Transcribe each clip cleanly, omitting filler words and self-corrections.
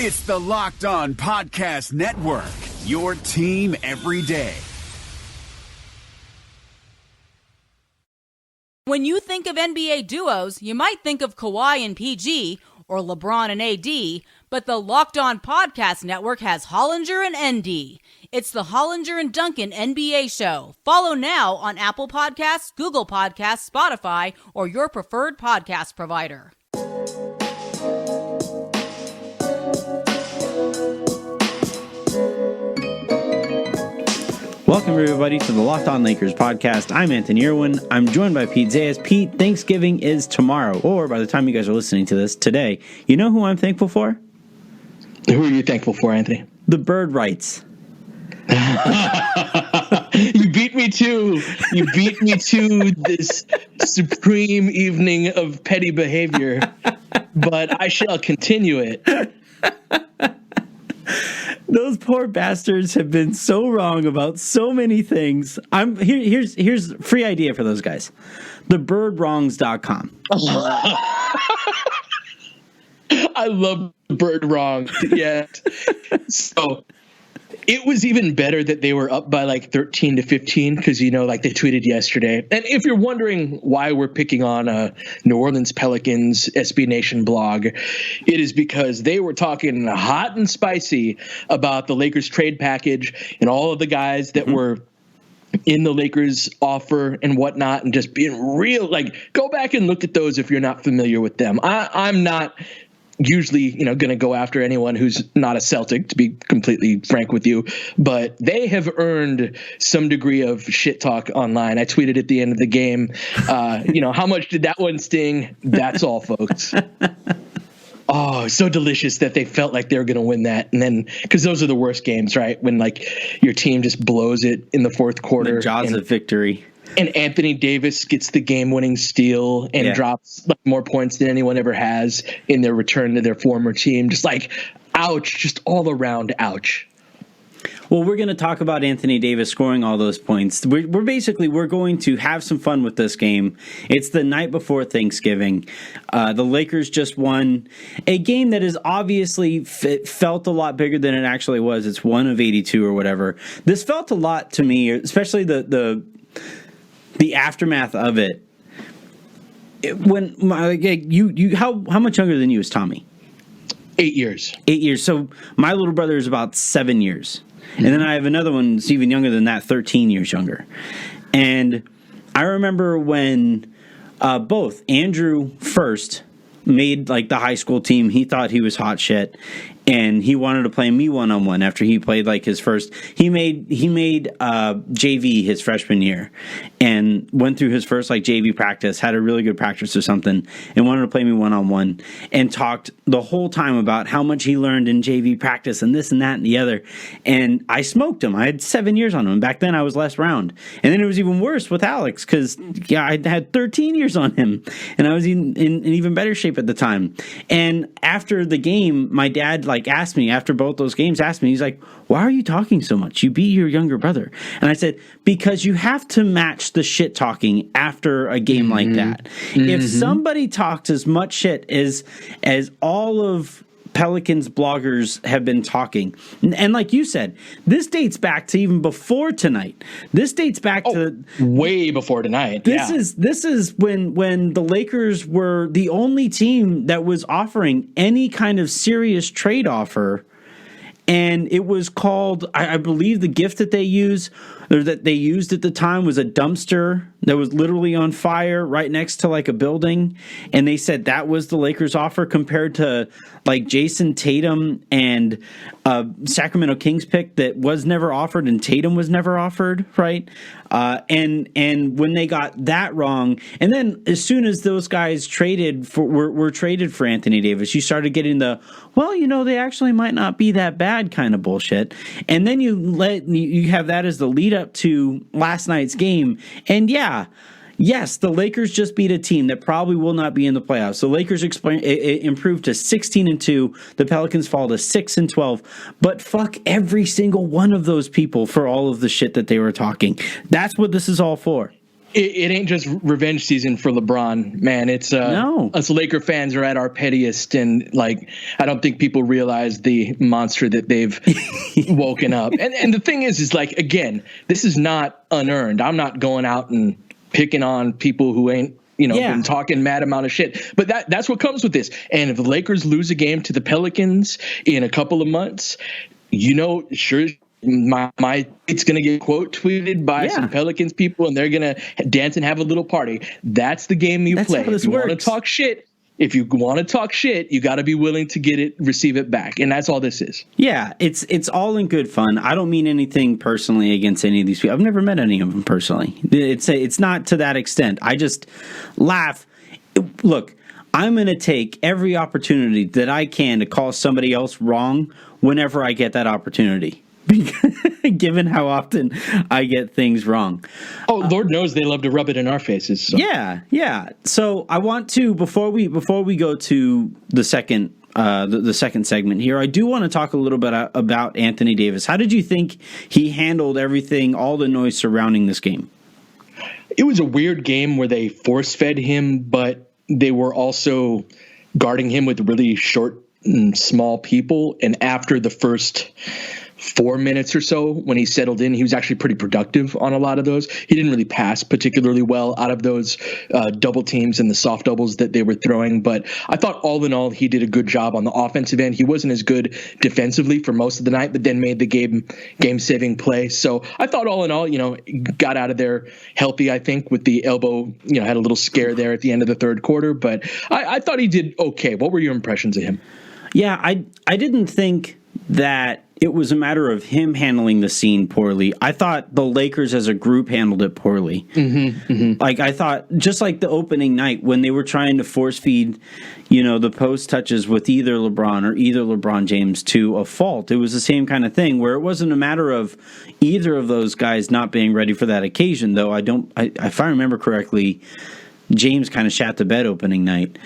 It's the Locked On Podcast Network, your team every day. When you think of NBA duos, you might think of Kawhi and PG or LeBron and AD, but the Locked On Podcast Network has Hollinger and ND. It's the Hollinger and Duncan NBA show. Follow now on Apple Podcasts, Google Podcasts, Spotify, or your preferred podcast provider. Welcome, everybody, to the Locked On Lakers podcast. I'm Anthony Irwin. I'm joined by Pete Zayas. Pete, Thanksgiving is tomorrow, or by the time you guys are listening to this, today. You know who I'm thankful for? Who are you thankful for, Anthony? The bird rights. You beat me to this supreme evening of petty behavior, but I shall continue it. Those poor bastards have been so wrong about so many things. Here's a free idea for those guys. TheBirdWrongs.com. I love bird wrong. Yeah. So it was even better that they were up by like 13-15 because, you know, like they tweeted yesterday. And if you're wondering why we're picking on a New Orleans Pelicans SB Nation blog, it is because they were talking hot and spicy about the Lakers trade package and all of the guys that were in the Lakers offer and whatnot, and just being real. Like, go back and look at those if you're not familiar with them. I'm not usually, you know, going to go after anyone who's not a Celtic, to be completely frank with you, but they have earned some degree of shit talk online. I tweeted at the end of the game, you know, how much did that one sting? That's all, folks. Oh, so delicious that they felt like they were going to win that. And then, because those are the worst games, right? When like your team just blows it in the fourth quarter. The jaws of victory. And Anthony Davis gets the game-winning steal and drops like more points than anyone ever has in their return to their former team. Just like, ouch, just all around, ouch. Well, we're going to talk about Anthony Davis scoring all those points. We're going to have some fun with this game. It's the night before Thanksgiving. The Lakers just won a game that is obviously felt a lot bigger than it actually was. It's 1 of 82 or whatever. This felt a lot to me, especially the aftermath of it. How much younger than you is Tommy? 8 years. 8 years. So my little brother is about 7 years. And then I have another one that's even younger than that, 13 years younger. And I remember when both Andrew first made like the high school team. He thought he was hot shit, and he wanted to play me one-on-one after he played like his first. He made JV his freshman year and went through his first like JV practice, had a really good practice or something, and wanted to play me one-on-one, and talked the whole time about how much he learned in JV practice and this and that and the other. And I smoked him. I had 7 years on him. Back then I was less round. And then it was even worse with Alex because I had 13 years on him, and I was in even better shape at the time. And after the game, my dad asked me, after both those games, he's like, why are you talking so much? You beat your younger brother. And I said, because you have to match the shit talking after a game like that. If somebody talks as much shit as all of Pelicans bloggers have been talking, and like you said, this dates back to even before tonight. This dates back to way before tonight. This is when the Lakers were the only team that was offering any kind of serious trade offer. And it was called, I believe the gift that they used at the time was a dumpster that was literally on fire right next to like a building. And they said that was the Lakers offer compared to like Jason Tatum and Sacramento Kings pick that was never offered and Tatum was never offered, right? And when they got that wrong, and then as soon as those guys were traded for Anthony Davis, you started getting the, well, you know, they actually might not be that bad kind of bullshit. And then you have that as the lead up to last night's game. And yes, the Lakers just beat a team that probably will not be in the playoffs. The Lakers improved to 16-2. The Pelicans fall to 6-12. But fuck every single one of those people for all of the shit that they were talking. That's what this is all for. It ain't just revenge season for LeBron, man. It's No. Us Laker fans are at our pettiest, and like I don't think people realize the monster that they've woken up. And the thing is like, again, this is not unearned. I'm not going out and picking on people who ain't been talking mad amount of shit. But that's what comes with this. And if the Lakers lose a game to the Pelicans in a couple of months, sure. It's going to get quote tweeted by some Pelicans people, and they're going to dance and have a little party. That's the game you play. If you want to talk shit, you got to be willing to receive it back, and that's all this is. Yeah, it's all in good fun. I don't mean anything personally against any of these people. I've never met any of them personally. It's not to that extent. I just laugh. Look, I'm going to take every opportunity that I can to call somebody else wrong whenever I get that opportunity. Given how often I get things wrong. Oh, Lord knows they love to rub it in our faces. So. Yeah. So I want to before we go to the second the second segment here, I do want to talk a little bit about Anthony Davis. How did you think he handled everything, all the noise surrounding this game? It was a weird game where they force-fed him, but they were also guarding him with really short and small people. And after the first 4 minutes or so, when he settled in, he was actually pretty productive on a lot of those. He didn't really pass particularly well out of those double teams and the soft doubles that they were throwing. But I thought all in all, he did a good job on the offensive end. He wasn't as good defensively for most of the night, but then made the game-saving play. So I thought all in all, got out of there healthy, I think, with the elbow, had a little scare there at the end of the third quarter. But I thought he did okay. What were your impressions of him? Yeah, I didn't think that it was a matter of him handling the scene poorly. I thought the Lakers as a group handled it poorly. Like, I thought, just like the opening night when they were trying to force feed, the post touches with either LeBron or either LeBron James to a fault. It was the same kind of thing where it wasn't a matter of either of those guys not being ready for that occasion, though. If I remember correctly, James kind of shat the bed opening night.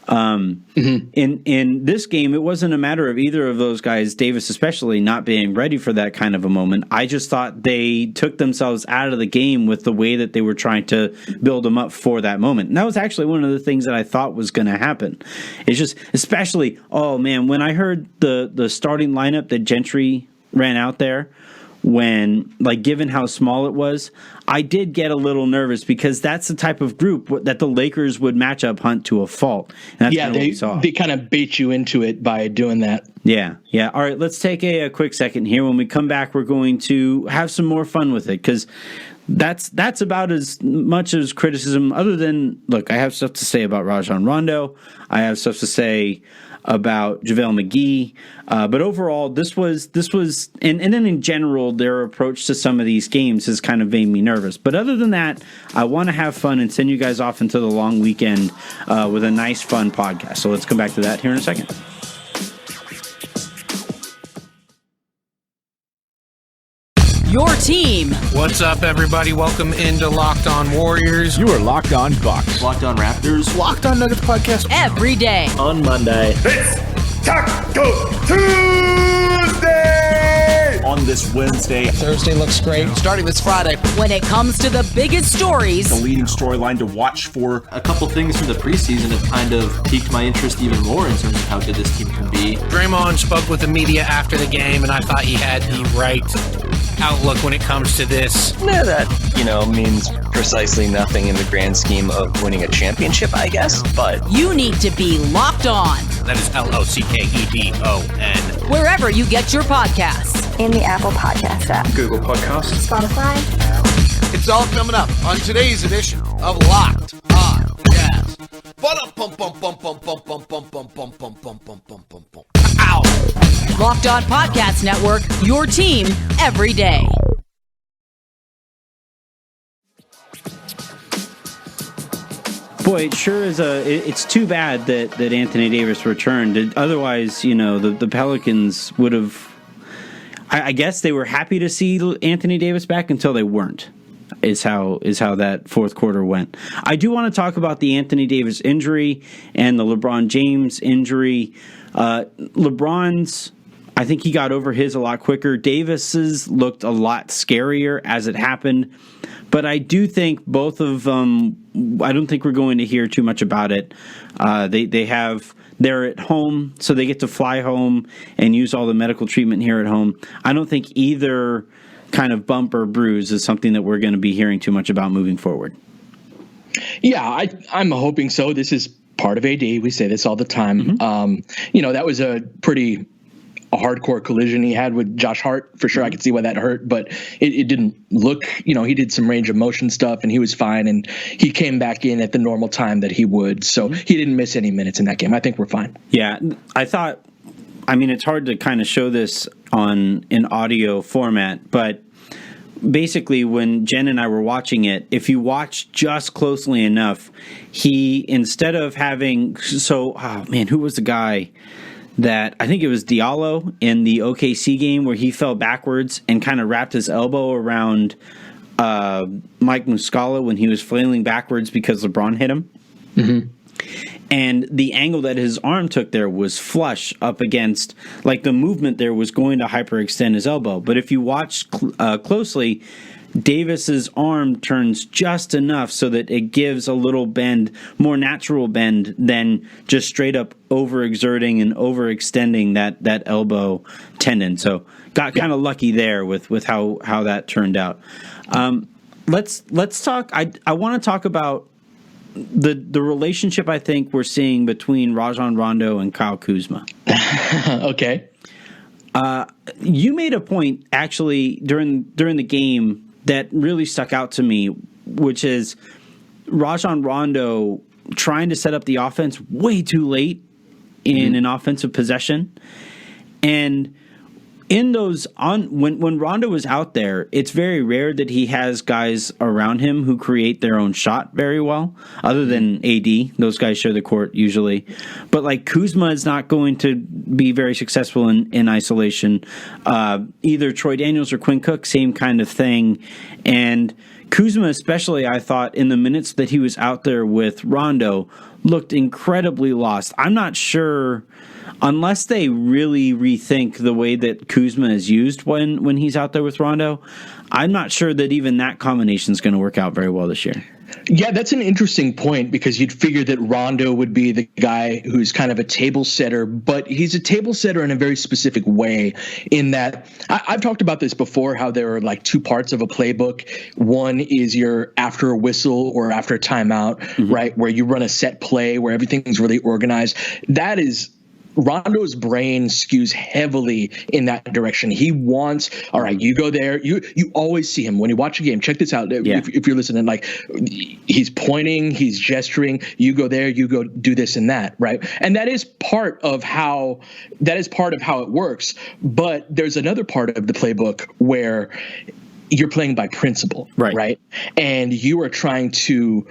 In this game, it wasn't a matter of either of those guys, Davis especially, not being ready for that kind of a moment. I just thought they took themselves out of the game with the way that they were trying to build them up for that moment. And that was actually one of the things that I thought was going to happen. It's just, especially, when I heard the starting lineup that Gentry ran out there, given how small it was, I did get a little nervous because that's the type of group that the Lakers would match up hunt to a fault. And that's they kind of bait you into it by doing that. Yeah. All right, let's take a quick second here. When we come back, we're going to have some more fun with it because that's about as much as criticism. Other than, look, I have stuff to say about Rajon Rondo. I have stuff to say about JaVale McGee. But overall, this was, and then in general, their approach to some of these games has kind of made me nervous. But other than that, I want to have fun and send you guys off into the long weekend with a nice, fun podcast. So let's come back to that here in a second. Your team. What's up, everybody? Welcome into Locked On Warriors. You are Locked On Bucks. Locked On Raptors. Locked On Nuggets podcast. Every day. On Monday. It's Taco Tuesday! On this Wednesday. Thursday looks great. Starting this Friday. When it comes to the biggest stories. The leading storyline to watch for. A couple things from the preseason have kind of piqued my interest even more in terms of how good this team can be. Draymond spoke with the media after the game, and I thought he had the right outlook when it comes to this. No, that, means precisely nothing in the grand scheme of winning a championship, I guess, but... You need to be Locked On. That is LOCKEDON. Wherever you get your podcasts. In the Apple Podcast app. Google Podcasts. Spotify. It's all coming up on today's edition of Locked On Jazz. Ow! Locked On Podcast Network, your team every day. Boy, it sure is it's too bad that Anthony Davis returned. Otherwise, the Pelicans would have... I guess they were happy to see Anthony Davis back until they weren't. Is how that fourth quarter went. I do want to talk about the Anthony Davis injury and the LeBron James injury. LeBron's, I think he got over his a lot quicker. Davis's looked a lot scarier as it happened. But I do think both of them, I don't think we're going to hear too much about it. They're at home, so they get to fly home and use all the medical treatment here at home. I don't think either kind of bump or bruise is something that we're going to be hearing too much about moving forward. Yeah, I'm hoping so. This is part of AD. We say this all the time. Mm-hmm. That was a pretty hardcore collision he had with Josh Hart. For sure, I could see why that hurt, but it didn't look, he did some range of motion stuff and he was fine, and he came back in at the normal time that he would. So he didn't miss any minutes in that game. I think we're fine. Yeah, it's hard to kind of show this in audio format, but basically when Jen and I were watching it, if you watch just closely enough, he, instead of having, who was the guy that, I think it was Diallo in the OKC game where he fell backwards and kind of wrapped his elbow around Mike Muscala when he was flailing backwards because LeBron hit him. Mm-hmm. And the angle that his arm took there was flush up against, like the movement there was going to hyperextend his elbow. But if you watch closely, Davis's arm turns just enough so that it gives a little bend, more natural bend than just straight up overexerting and overextending that elbow tendon. So got kind of lucky there with how that turned out. Let's talk. I want to talk about the relationship I think we're seeing between Rajon Rondo and Kyle Kuzma. Okay. You made a point actually during the game that really stuck out to me, which is Rajon Rondo trying to set up the offense way too late in an offensive possession. And in those when Rondo was out there, it's very rare that he has guys around him who create their own shot very well, other than AD. Those guys share the court usually. But like Kuzma is not going to be very successful in isolation. Either Troy Daniels or Quinn Cook, same kind of thing. And Kuzma especially, I thought, in the minutes that he was out there with Rondo, looked incredibly lost. I'm not sure, unless they really rethink the way that Kuzma is used when he's out there with Rondo, I'm not sure that even that combination is going to work out very well this year. Yeah, that's an interesting point, because you'd figure that Rondo would be the guy who's kind of a table setter, but he's a table setter in a very specific way, in that I've talked about this before, how there are like two parts of a playbook. One is your after a whistle or after a timeout, right, where you run a set play where everything's really organized. That is Rondo's brain skews heavily in that direction. He wants, all right, you go there. You always see him when you watch a game. Check this out. Yeah. If you're listening, like he's pointing, he's gesturing. You go there, you go do this and that, right? And that is part of how it works. But there's another part of the playbook where you're playing by principle, right? And you are trying to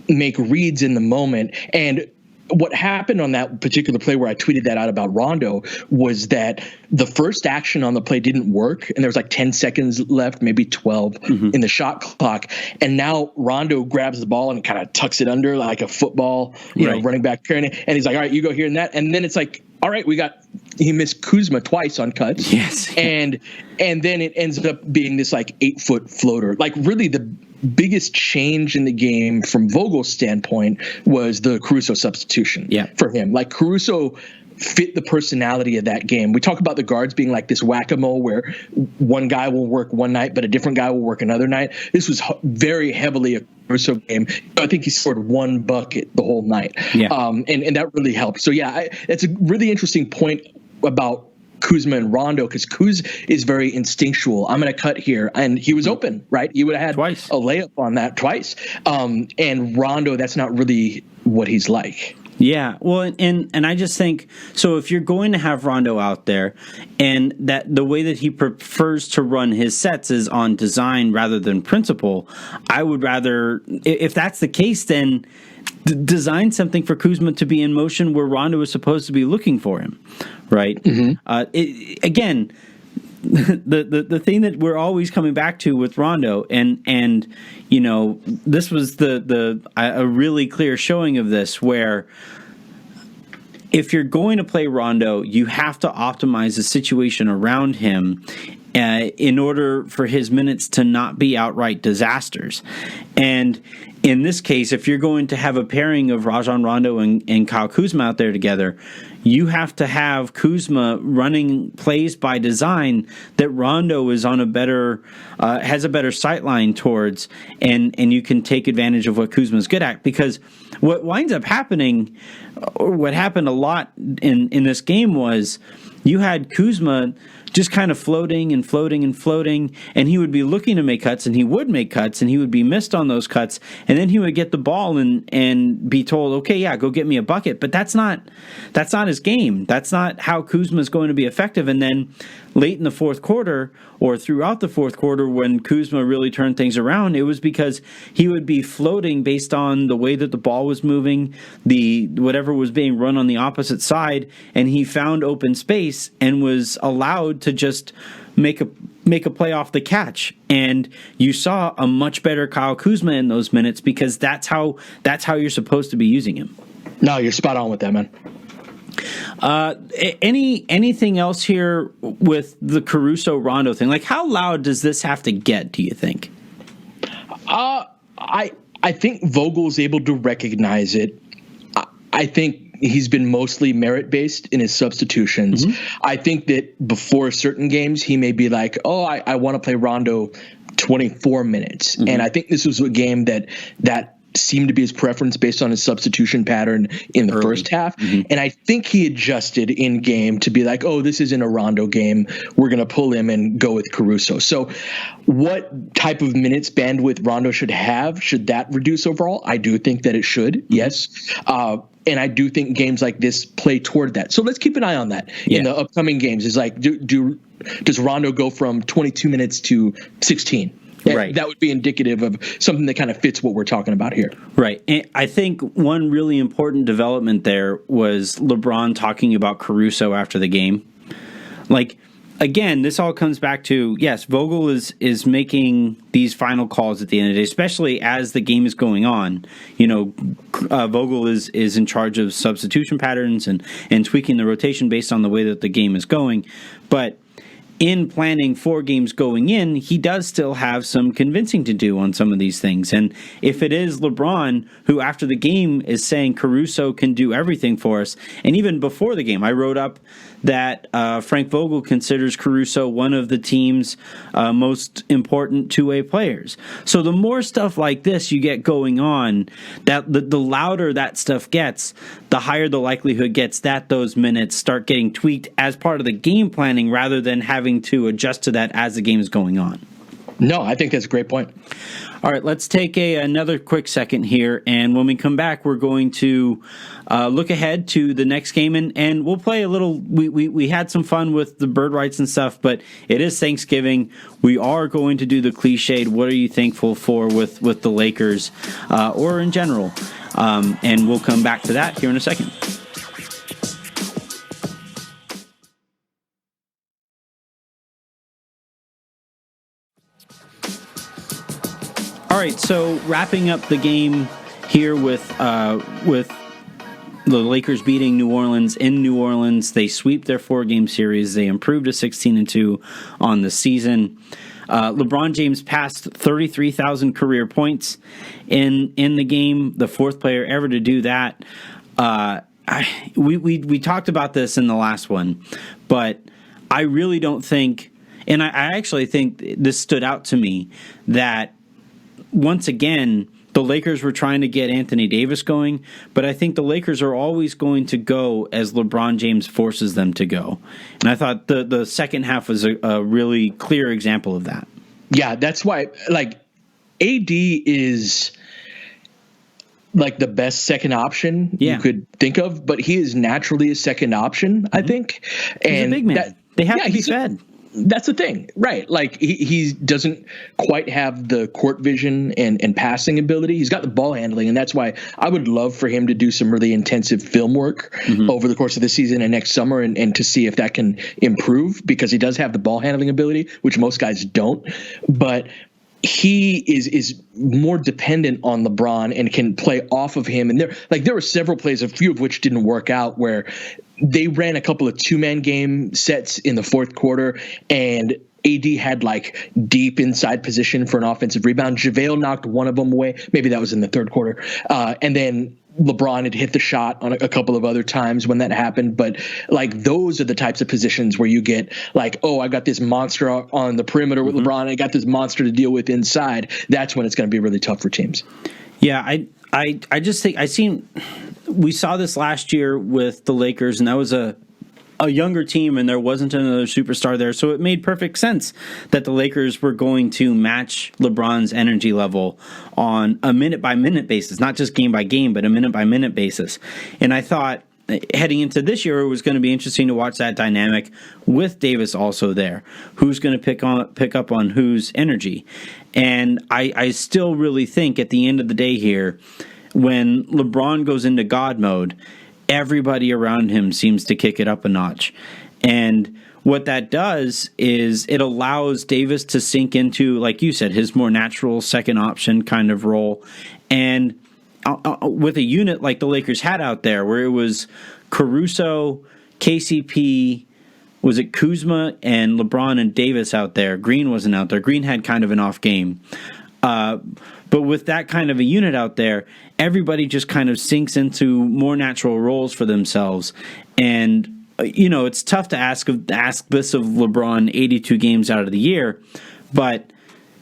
make reads in the moment. And what happened on that particular play where I tweeted that out about Rondo was that the first action on the play didn't work, and there was like 10 seconds left, maybe 12 in the shot clock. And now Rondo grabs the ball and kind of tucks it under like a football, you know, running back carrying it. And he's like, all right, you go here and that. And then it's like, all right, he missed Kuzma twice on cuts. Yes. And then it ends up being this like 8-foot floater. Like really the biggest change in the game from Vogel's standpoint was the Caruso substitution for him. Like Caruso fit the personality of that game. We talk about the guards being like this whack-a-mole where one guy will work one night, but a different guy will work another night. This was very heavily a Caruso game. I think he scored one bucket the whole night. Yeah. And that really helped. So yeah, it's a really interesting point about Kuzma and Rondo, because Kuz is very instinctual. I'm going to cut here, and he was open, right? He would have had twice. A layup on that twice. And Rondo, that's not really what he's like. Yeah, well, and I just think, so if you're going to have Rondo out there, and that the way that he prefers to run his sets is on design rather than principle, I would rather, if that's the case, then design something for Kuzma to be in motion where Rondo is supposed to be looking for him, right? Again, the thing that we're always coming back to with Rondo, and you know, this was a really clear showing of this, where if you're going to play Rondo, you have to optimize the situation around him in order for his minutes to not be outright disasters. And in this case, if you're going to have a pairing of Rajon Rondo and Kyle Kuzma out there together, you have to have Kuzma running plays by design that Rondo is on a better, has a better sightline towards, and you can take advantage of what Kuzma's good at. Because what winds up happening, or what happened a lot in this game, was you had Kuzma just kind of floating, and he would be looking to make cuts, and he would make cuts, and he would be missed on those cuts, and then he would get the ball and be told, okay, yeah, go get me a bucket. But that's not his game. That's not how Kuzma is going to be effective. And then late in the fourth quarter, or throughout the fourth quarter, when Kuzma really turned things around, it was because he would be floating based on the way that the ball was moving, whatever was being run on the opposite side, and he found open space and was allowed to just make a play off the catch. And you saw a much better Kyle Kuzma in those minutes, because that's how you're supposed to be using him. No, you're spot on with that, man. Anything else here with the Caruso Rondo thing? Like, how loud does this have to get, do you think? I think Vogel's able to recognize it. I think he's been mostly merit-based in his substitutions. Mm-hmm. I think that before certain games, he may be like, oh, I want to play Rondo 24 minutes. Mm-hmm. And I think this was a game that seemed to be his preference based on his substitution pattern in the first half. Mm-hmm. And I think he adjusted in game to be like, oh, this isn't a Rondo game. We're going to pull him and go with Caruso. So what type of minutes bandwidth Rondo should have? Should that reduce overall? I do think that it should. Mm-hmm. Yes. And I do think games like this play toward that. So let's keep an eye on that in the upcoming games. Is like, does Rondo go from 22 minutes to 16? Right. That would be indicative of something that kind of fits what we're talking about here. Right. And I think one really important development there was LeBron talking about Caruso after the game. Like, again, this all comes back to, yes, Vogel is making these final calls at the end of the day, especially as the game is going on. You know, Vogel is in charge of substitution patterns and tweaking the rotation based on the way that the game is going. But in planning 4 games going in, he does still have some convincing to do on some of these things. And if it is LeBron who, after the game, is saying Caruso can do everything for us, and even before the game, I wrote up that Frank Vogel considers Caruso one of the team's most important two-way players. So the more stuff like this you get going on, that the louder that stuff gets, the higher the likelihood gets that those minutes start getting tweaked as part of the game planning rather than having to adjust to that as the game is going on. No, I think that's a great point. All right, let's take another quick second here, and when we come back, we're going to look ahead to the next game, and we'll play a little. We had some fun with the bird rights and stuff, but it is Thanksgiving. We are going to do the cliched, what are you thankful for with the Lakers, or in general, and we'll come back to that here in a second. All right, so wrapping up the game here with the Lakers beating New Orleans in New Orleans. They sweep their 4-game series. They improved to 16-2 on the season. LeBron James passed 33,000 career points in the game, the 4th player ever to do that. We talked about this in the last one, but I really don't think, and I actually think this stood out to me, that once again, the Lakers were trying to get Anthony Davis going, but I think the Lakers are always going to go as LeBron James forces them to go. And I thought the second half was a really clear example of that. Yeah, that's why, like, AD is like the best second option you could think of, but he is naturally a second option, I think. And he's a big man. They have to be fed. That's the thing, right? Like, he doesn't quite have the court vision and passing ability. He's got the ball handling, and that's why I would love for him to do some really intensive film work over the course of this season and next summer, and to see if that can improve, because he does have the ball handling ability, which most guys don't. But he is more dependent on LeBron and can play off of him. And there were several plays, a few of which didn't work out, where they ran a couple of 2-man game sets in the fourth quarter, and AD had like deep inside position for an offensive rebound. JaVale knocked one of them away. Maybe that was in the third quarter. And then LeBron had hit the shot on a couple of other times when that happened. But like, those are the types of positions where you get like, oh, I got this monster on the perimeter with LeBron. I got this monster to deal with inside. That's when it's going to be really tough for teams. Yeah, I just think we saw this last year with the Lakers, and that was a younger team, and there wasn't another superstar there. So it made perfect sense that the Lakers were going to match LeBron's energy level on a minute-by-minute basis, not just game-by-game, but a minute-by-minute basis. And I thought heading into this year, it was going to be interesting to watch that dynamic with Davis also there. Who's going to pick up on whose energy? And I still really think at the end of the day here, when LeBron goes into God mode, everybody around him seems to kick it up a notch. And what that does is it allows Davis to sink into, like you said, his more natural second option kind of role. And with a unit like the Lakers had out there, where it was Caruso, KCP, was it Kuzma, and LeBron and Davis out there. Green wasn't out there. Green had kind of an off game. But with that kind of a unit out there, everybody just kind of sinks into more natural roles for themselves. And, it's tough to ask this of LeBron 82 games out of the year, but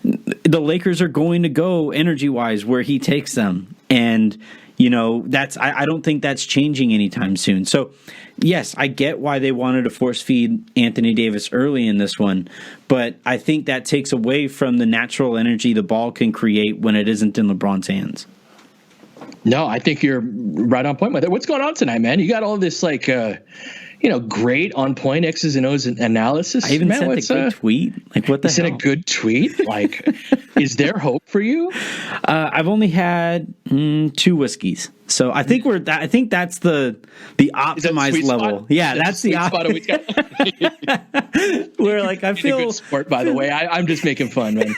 the Lakers are going to go energy-wise where he takes them. And, I don't think that's changing anytime soon. So, yes, I get why they wanted to force feed Anthony Davis early in this one, but I think that takes away from the natural energy the ball can create when it isn't in LeBron's hands. No, I think you're right on point with it. What's going on tonight, man? You got all this great on point X's and O's analysis. I even sent a good tweet. Like, what the hell? You sent a good tweet? Like, is there hope for you? I've only had 2 whiskeys. So I think that's the optimized level. Spot? Yeah, that's the spot. Where like I feel a good sport, by the way. I'm just making fun, man.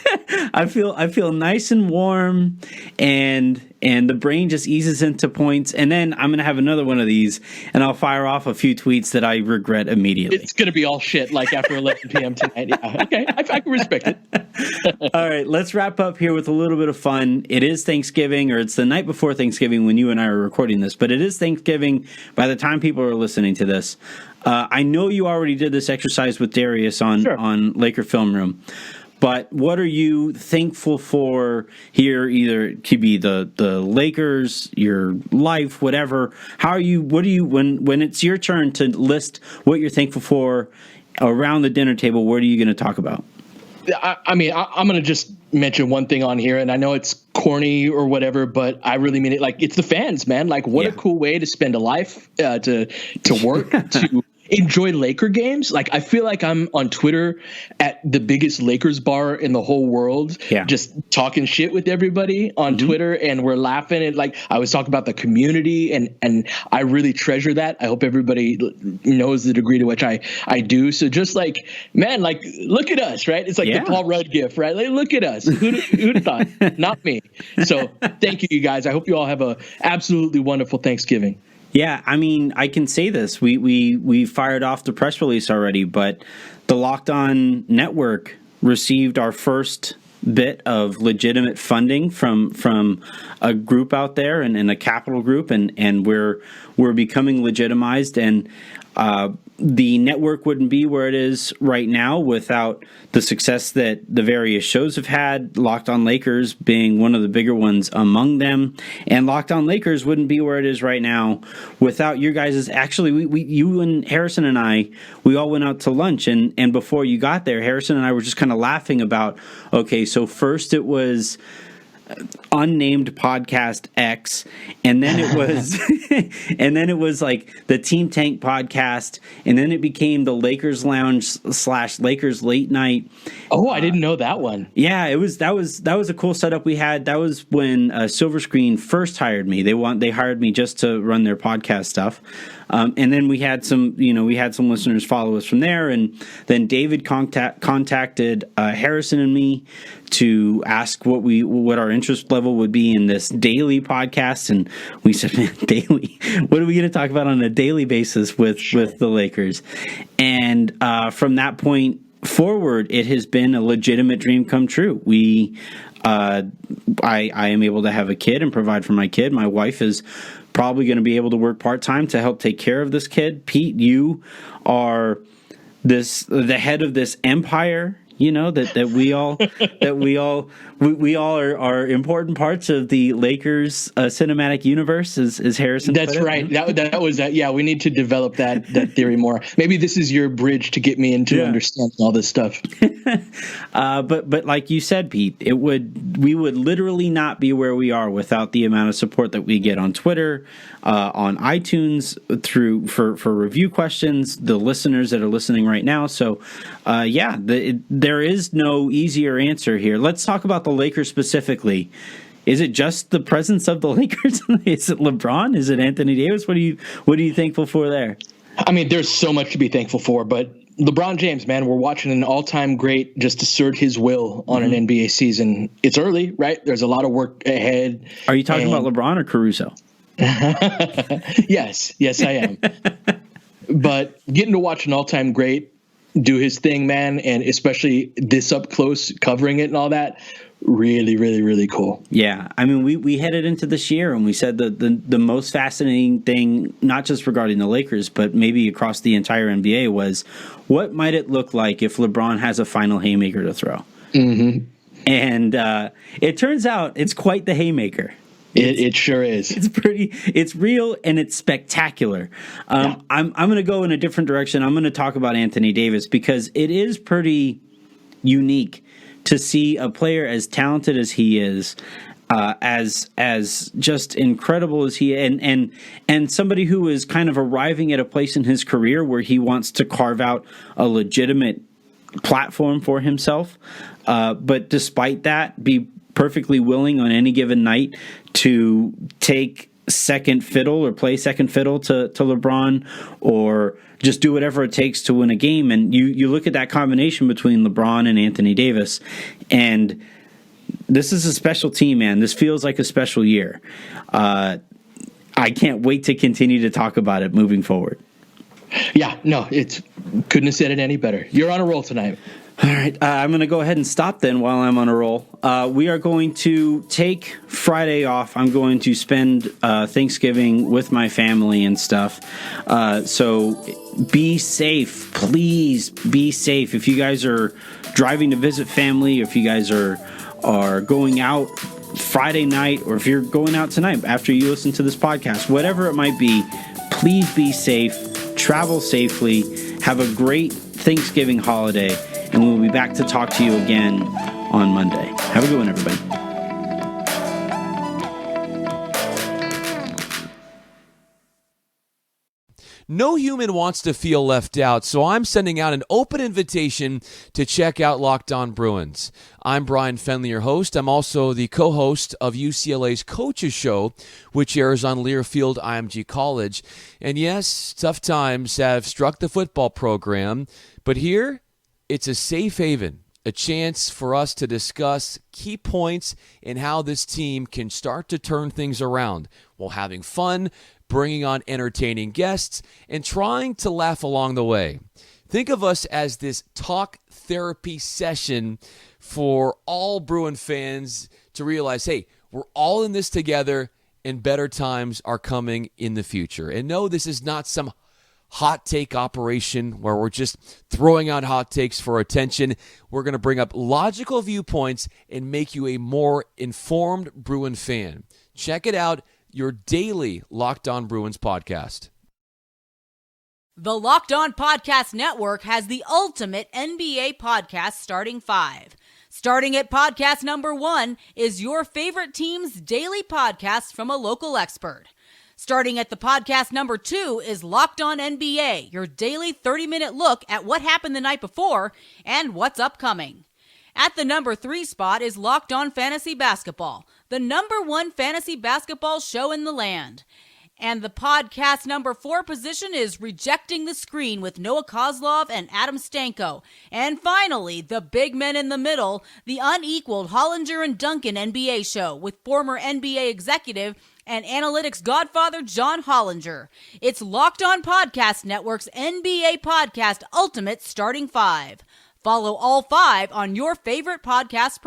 I feel nice and warm, and the brain just eases into points. And then I'm gonna have another one of these, and I'll fire off a few tweets that I regret immediately. It's gonna be all shit, like after 11 p.m. tonight. Yeah, okay, I can respect it. All right, let's wrap up here with a little bit of fun. It is Thanksgiving, or it's the night before Thanksgiving when you and I are recording this, but it is Thanksgiving by the time people are listening to this. I know you already did this exercise with Darius on Laker Film Room, but what are you thankful for here? Either it could be the Lakers, your life, whatever. When it's your turn to list what you're thankful for around the dinner table, what are you going to talk about? I'm going to just mention one thing on here, and I know it's corny or whatever, but I really mean it. Like, it's the fans, man. Like, what a cool way to spend a life, to work, to enjoy Laker games. Like, I feel like I'm on Twitter at the biggest Lakers bar in the whole world, just talking shit with everybody on Twitter, and we're laughing. And like, I was talking about the community, and I really treasure that. I hope everybody knows the degree to which I do. So just like, man, like, look at us, right? It's like the Paul Rudd gif, right? Like, look at us. Who'd thought? Not me. So thank you guys. I hope you all have a absolutely wonderful Thanksgiving. Yeah, I mean, I can say this. We fired off the press release already, but the Locked On Network received our first bit of legitimate funding from a group out there and a capital group, and we're becoming legitimized, and the network wouldn't be where it is right now without the success that the various shows have had, Locked On Lakers being one of the bigger ones among them. And Locked On Lakers wouldn't be where it is right now without your guys'. Actually, you and Harrison and I, we all went out to lunch, and before you got there, Harrison and I were just kind of laughing about, okay, so first it was unnamed podcast X, and then it was like the Team Tank podcast, and then it became the Lakers Lounge / Lakers Late Night. Oh, I didn't know that one. Yeah, that was a cool setup we had. That was when Silver Screen first hired me. They hired me just to run their podcast stuff. And then we had some listeners follow us from there. And then David contacted Harrison and me to ask what our interest level would be in this daily podcast. And we said, man, daily, what are we going to talk about on a daily basis with the Lakers? And from that point forward, it has been a legitimate dream come true. I am able to have a kid and provide for my kid. My wife is probably going to be able to work part-time to help take care of this kid. Pete, you are the head of this empire, that we all are important parts of the Lakers cinematic universe, as Harrison put it. That's right. That was that. Yeah, we need to develop that theory more. Maybe this is your bridge to get me into understanding all this stuff. But like you said, Pete, we would literally not be where we are without the amount of support that we get on Twitter, on iTunes, for review questions, the listeners that are listening right now. So there is no easier answer here. Let's talk about the Lakers specifically. Is it just the presence of the Lakers? Is it LeBron? Is it Anthony Davis? What are you thankful for there? I mean, there's so much to be thankful for, but LeBron James, man, we're watching an all-time great just assert his will on an NBA season. It's early, right? There's a lot of work ahead. Are you talking about LeBron or Caruso? Yes, I am. But getting to watch an all-time great do his thing, man, and especially this up close, covering it and all that, really, really, really cool. Yeah, I mean, we headed into this year and we said that the most fascinating thing, not just regarding the Lakers, but maybe across the entire NBA, was what might it look like if LeBron has a final haymaker to throw? Mm-hmm. And it turns out it's quite the haymaker. It sure is. It's real and it's spectacular. I'm going to go in a different direction. I'm going to talk about Anthony Davis because it is pretty unique to see a player as talented as he is, as just incredible as he and somebody who is kind of arriving at a place in his career where he wants to carve out a legitimate platform for himself. But despite that, be perfectly willing on any given night to take second fiddle or play second fiddle to LeBron, or just do whatever it takes to win a game. And you look at that combination between LeBron and Anthony Davis, and this is a special team, man. This feels like a special year. I can't wait to continue to talk about it moving forward. Yeah, no, couldn't have said it any better. You're on a roll tonight. All right, I'm going to go ahead and stop then while I'm on a roll. We are going to take Friday off. I'm going to spend Thanksgiving with my family and stuff. So be safe. Please be safe. If you guys are driving to visit family, if you guys are going out Friday night, or if you're going out tonight after you listen to this podcast, whatever it might be, please be safe. Travel safely. Have a great Thanksgiving holiday. And we'll be back to talk to you again on Monday. Have a good one, everybody. No human wants to feel left out, so I'm sending out an open invitation to check out Locked On Bruins. I'm Brian Fenley, your host. I'm also the co-host of UCLA's Coaches Show, which airs on Learfield IMG College. And yes, tough times have struck the football program, but here, it's a safe haven, a chance for us to discuss key points in how this team can start to turn things around while having fun, bringing on entertaining guests, and trying to laugh along the way. Think of us as this talk therapy session for all Bruin fans to realize, hey, we're all in this together and better times are coming in the future. And no, this is not some hot take operation where we're just throwing out hot takes for attention. We're going to bring up logical viewpoints and make you a more informed Bruin fan. Check it out, your daily Locked On Bruins podcast. The Locked On Podcast Network has the ultimate NBA podcast starting five. Starting at podcast number 1 is your favorite team's daily podcast from a local expert. Starting at the podcast number 2 is Locked On NBA, your daily 30-minute look at what happened the night before and what's upcoming. At the number 3 spot is Locked On Fantasy Basketball, the number 1 fantasy basketball show in the land. And the podcast number 4 position is Rejecting the Screen with Noah Kozlov and Adam Stanko. And finally, the big men in the middle, the unequaled Hollinger and Duncan NBA show with former NBA executive and analytics godfather John Hollinger. It's Locked On Podcast Network's NBA Podcast Ultimate Starting 5. Follow all 5 on your favorite podcast